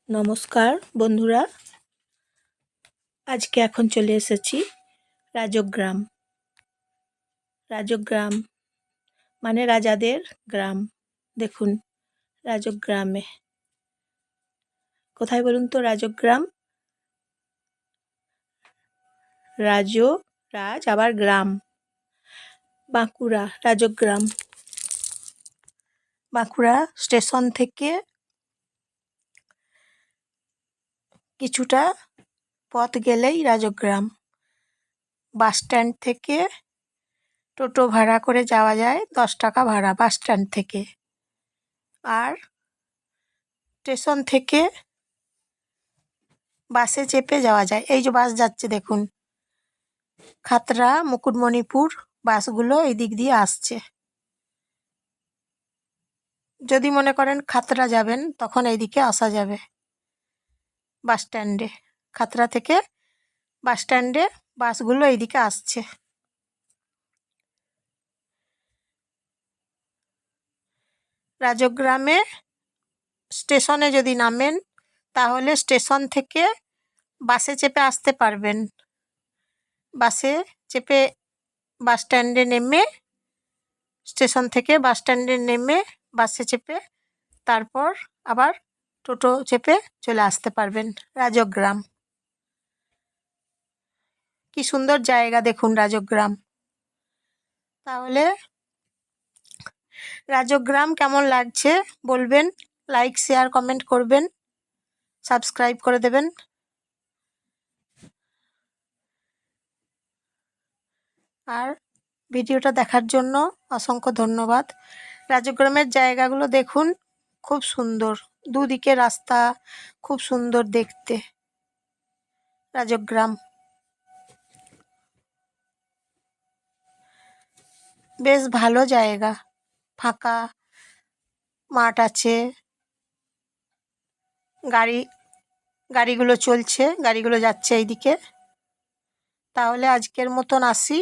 নমস্কার বন্ধুরা, আজকে এখন চলে এসেছি রাজগ্রাম। রাজগ্রাম মানে রাজাদের গ্রাম। দেখুন রাজগ্রামে কোথায় বলুন তো? রাজগ্রাম, রাজ আবার গ্রাম, বাঁকুড়া। রাজগ্রাম বাঁকুড়া স্টেশন থেকে কিছুটা পথ গেলেই রাজগ্রাম। বাস স্ট্যান্ড থেকে টোটো ভাড়া করে যাওয়া যায়, 10 টাকা ভাড়া বাস স্ট্যান্ড থেকে। আর স্টেশন থেকে বাসে চেপে যাওয়া যায়। এই যে বাস যাচ্ছে দেখুন, খাতড়া, মুকুটমণিপুর বাসগুলো এই দিক দিয়ে আসছে। যদি মনে করেন খাতড়া যাবেন তখন এইদিকে আসা যাবে বাস স্ট্যান্ডে। খাতড়া থেকে বাস স্ট্যান্ডে বাসগুলো এইদিকে আসছে। রাজগ্রামে স্টেশনে যদি নামেন তাহলে স্টেশন থেকে বাসে চেপে আসতে পারবেন। বাসে চেপে বাস স্ট্যান্ডে নেমে, স্টেশন থেকে বাস স্ট্যান্ডে নেমে বাসে চেপে তারপর আবার টোটো চেপে চলে আসতে পারবেন রাজগ্রাম। কি সুন্দর জায়গা দেখুন রাজগ্রাম। তাহলে রাজগ্রাম কেমন লাগছে বলবেন, লাইক শেয়ার কমেন্ট করবেন, সাবস্ক্রাইব করে দেবেন। আর ভিডিওটা দেখার জন্য অসংখ্য ধন্যবাদ। রাজগ্রামের জায়গাগুলো দেখুন, খুব সুন্দর, দুদিকে রাস্তা, খুব সুন্দর দেখতে রাজগ্রাম। বেশ ভালো জায়গা, ফাঁকা মাঠ আছে, গাড়িগুলো চলছে, গাড়িগুলো যাচ্ছে এইদিকে। তাহলে আজকের মতন আসি।